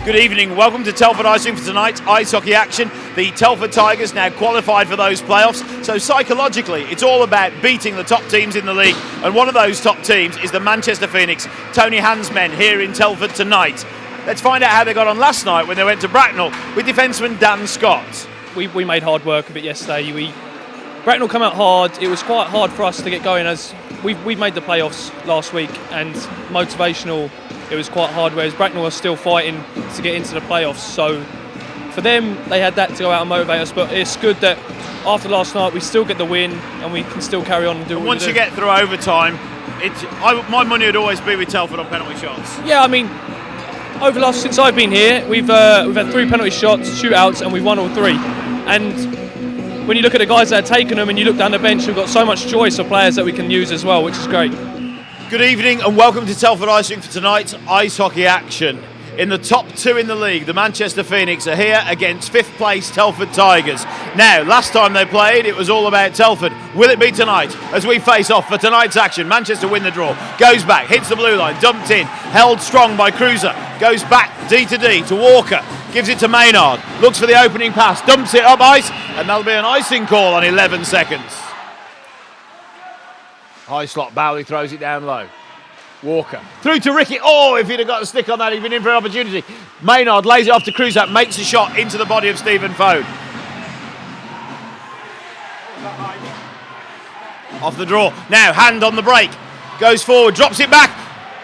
Good evening, welcome to Telford Icing for tonight's ice hockey action. The Telford Tigers now qualified for those playoffs, so psychologically it's all about beating the top teams in the league, and one of those top teams is the Manchester Phoenix. Tony Hand's men here in Telford tonight. Let's find out how they got on last night when they went to Bracknell with defenceman Dan Scott. We made hard work of it yesterday. Bracknell come out hard. It was quite hard for us to get going as we made the playoffs last week, and motivational, it was quite hard, whereas Bracknell was still fighting to get into the playoffs. So for them, they had that to go out and motivate us, but it's good that after last night we still get the win and we can still carry on and do what we do. Once you get through overtime, my money would always be with Telford on penalty shots. Yeah, I mean, since I've been here, we've had 3 penalty shots, shootouts, and we've won all 3. And when you look at the guys that have taken them and you look down the bench, we've got so much choice of players that we can use as well, which is great. Good evening and welcome to Telford Icing for tonight's ice hockey action. In the top 2 in the league, the Manchester Phoenix are here against 5th place Telford Tigers. Now, last time they played, it was all about Telford. Will it be tonight as we face off for tonight's action? Manchester win the draw, goes back, hits the blue line, dumped in, held strong by Cruiser, goes back D to Walker, gives it to Maynard, looks for the opening pass, dumps it up ice, and that'll be an icing call on 11 seconds. High slot, Bowley throws it down low. Walker through to Ricky. Oh, if he'd have got a stick on that, he'd been in for an opportunity. Maynard lays it off to Cruiser, makes a shot into the body of Stephen Fode. Off the draw. Now, Hand on the break. Goes forward, drops it back,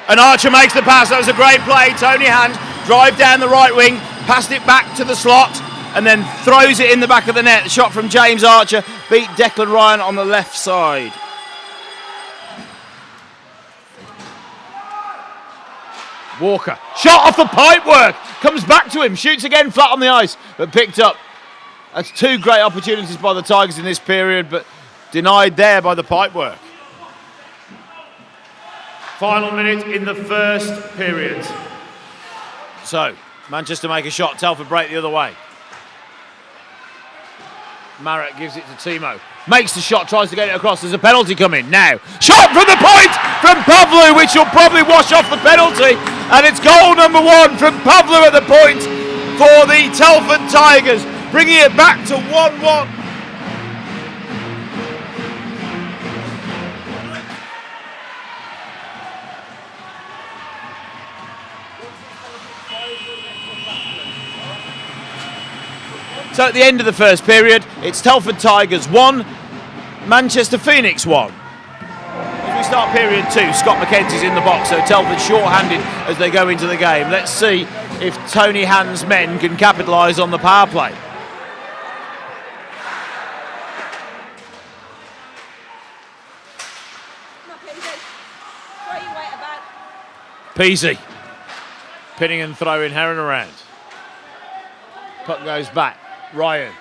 and Archer makes the pass. That was a great play. Tony Hand drive down the right wing, passed it back to the slot, and then throws it in the back of the net. The shot from James Archer beat Declan Ryan on the left side. Walker, shot off the pipework, comes back to him, shoots again flat on the ice, but picked up. That's 2 great opportunities by the Tigers in this period, but denied there by the pipework. Final minute in the first period. So, Manchester make a shot, Telford break the other way. Marek gives it to Timo. Makes the shot, tries to get it across. There's a penalty coming now. Shot from the point from Pavlu, which will probably wash off the penalty. And it's goal number 1 from Pavlu at the point for the Telford Tigers, bringing it back to 1-1. So at the end of the first period, it's Telford Tigers 1, Manchester Phoenix 1. As we start period 2, Scott McKenzie's in the box, so Telford short-handed as they go into the game. Let's see if Tony Hand's men can capitalise on the power play. Peasy. Pinning and throwing Heron around. Puck goes back. Ryan.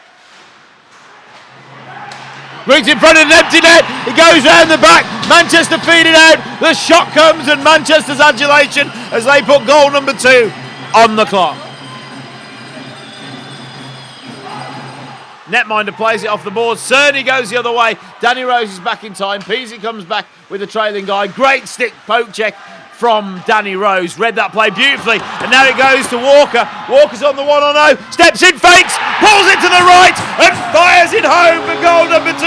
Rings in front of an empty net. It goes round the back. Manchester feed it out. The shot comes and Manchester's adulation as they put goal number 2 on the clock. Netminder plays it off the board. Cerny goes the other way. Danny Rose is back in time. Peasy comes back with a trailing guy. Great stick poke check from Danny Rose. Read that play beautifully, and now it goes to Walker. Walker's on the 1-on-0, steps in, fakes, pulls it to the right and fires it home for goal number 2,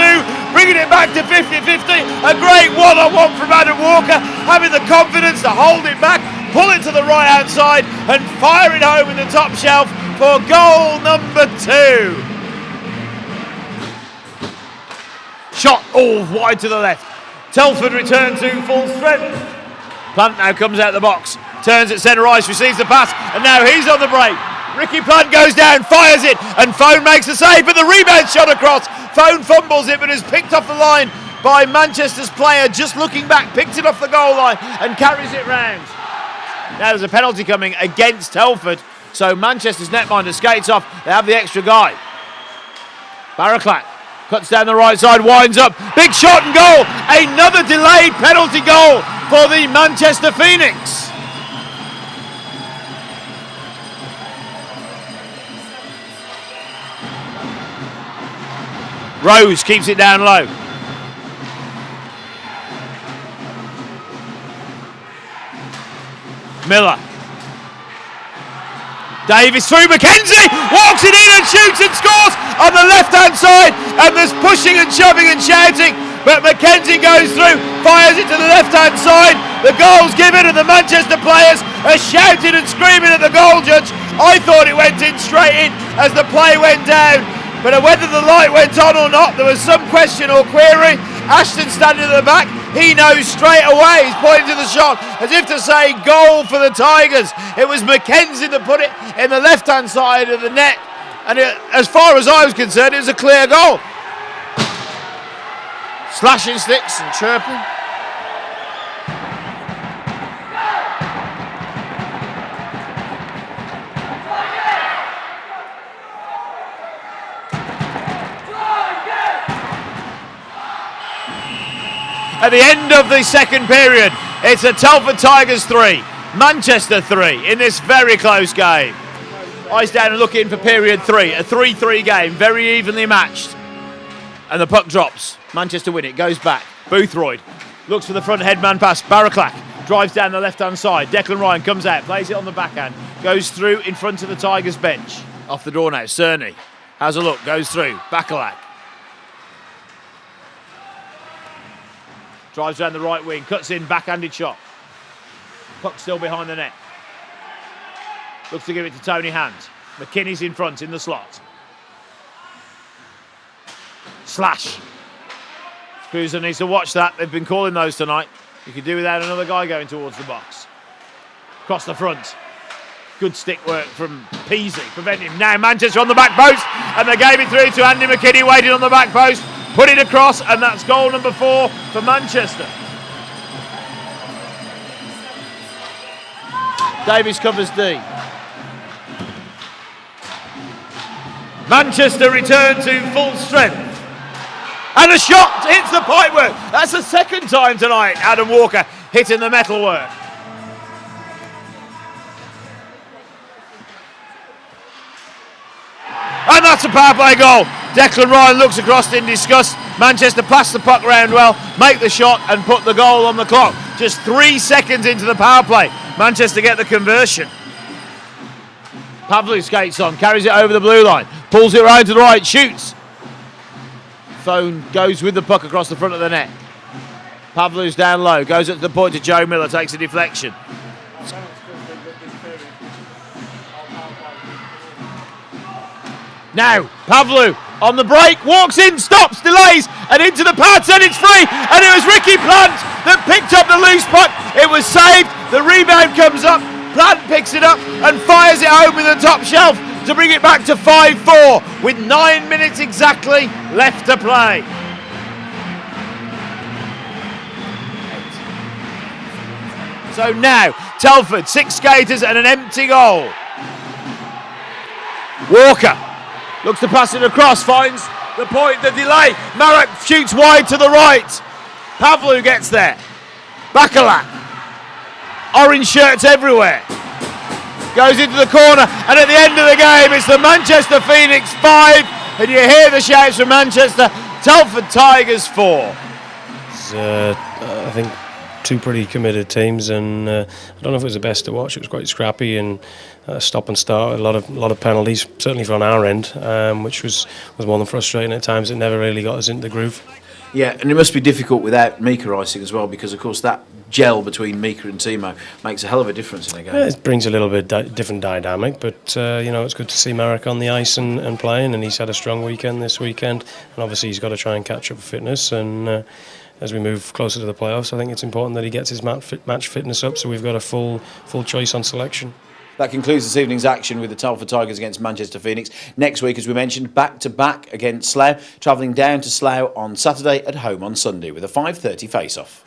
bringing it back to 50-50. A great 1-on-1 from Adam Walker, having the confidence to hold it back, pull it to the right hand side and fire it home in the top shelf for goal number 2. Shot all wide to the left. Telford return to full strength. Plant now comes out of the box, turns at centre ice, receives the pass, and now he's on the break. Ricky Plant goes down, fires it, and Fone makes the save, but the rebound shot across. Fone fumbles it, but is picked off the line by Manchester's player, just looking back, picks it off the goal line, and carries it round. Now there's a penalty coming against Telford, so Manchester's netminder skates off, they have the extra guy. Barraclat cuts down the right side, winds up, big shot and goal. Another delayed penalty goal for the Manchester Phoenix. Rose keeps it down low. Miller. Davis through, McKenzie walks it in and shoots and scores on the left-hand side, and there's pushing and shoving and shouting, but McKenzie goes through, fires it to the left-hand side, the goal's given and the Manchester players are shouting and screaming at the goal judge. I thought it went in straight in as the play went down, but whether the light went on or not, there was some question or query. Ashton standing at the back, he knows straight away, he's pointing to the shot as if to say goal for the Tigers. It was McKenzie that put it in the left hand side of the net, and as far as I was concerned, it was a clear goal. Slashing sticks and chirping. At the end of the second period, it's a Telford Tigers 3, Manchester 3 in this very close game. Eyes down and looking for period 3, a 3-3 game, very evenly matched. And the puck drops. Manchester win it, goes back. Boothroyd looks for the front headman pass. Baraclack drives down the left-hand side. Declan Ryan comes out, plays it on the backhand, goes through in front of the Tigers bench. Off the draw now, Cerny has a look, goes through. Bacalac drives down the right wing, cuts in, backhanded shot. Puck still behind the net. Looks to give it to Tony Hand. McKinney's in front in the slot. Slash. Cruiser needs to watch that. They've been calling those tonight. You could do without another guy going towards the box. Across the front. Good stick work from Peasy, preventing him. Now Manchester on the back post, and they gave it through to Andy McKinney, waiting on the back post. Put it across, and that's goal number 4 for Manchester. Davies covers D. Manchester return to full strength. And a shot hits the pipework. That's the second time tonight Adam Walker hitting the metalwork. And that's a power play goal. Declan Ryan looks across in disgust. Manchester pass the puck round well, make the shot and put the goal on the clock. Just 3 seconds into the power play, Manchester get the conversion. Pavlu skates on, carries it over the blue line, pulls it round to the right, shoots. Phone goes with the puck across the front of the net. Pavlu's down low, goes up to the point to Joe Miller, takes a deflection. Now, Pavlu on the break, walks in, stops, delays, and into the pads, and it's free. And it was Ricky Plant that picked up the loose puck. It was saved, the rebound comes up, Plant picks it up and fires it home with the top shelf to bring it back to 5-4 with 9 minutes exactly left to play. So now, Telford, 6 skaters and an empty goal. Walker looks to pass it across, finds the point, the delay. Marek shoots wide to the right. Pavlu gets there. Bacalac. Orange shirts everywhere. Goes into the corner, and at the end of the game, it's the Manchester Phoenix 5, and you hear the shouts from Manchester. Telford Tigers 4. It's, I think 2 pretty committed teams, and I don't know if it was the best to watch. It was quite scrappy and stop and start. A lot of penalties, certainly from our end, which was more than frustrating at times. It never really got us into the groove. Yeah, and it must be difficult without Mika icing as well, because of course that gel between Mika and Timo makes a hell of a difference in a game. Yeah, it brings a little bit different dynamic, but it's good to see Marek on the ice and playing, and he's had a strong weekend this weekend, and obviously he's got to try and catch up with fitness, and as we move closer to the playoffs, I think it's important that he gets his match fitness up, so we've got a full choice on selection. That concludes this evening's action with the Telford Tigers against Manchester Phoenix. Next week, as we mentioned, back-to-back against Slough, travelling down to Slough on Saturday, at home on Sunday with a 5:30 face-off.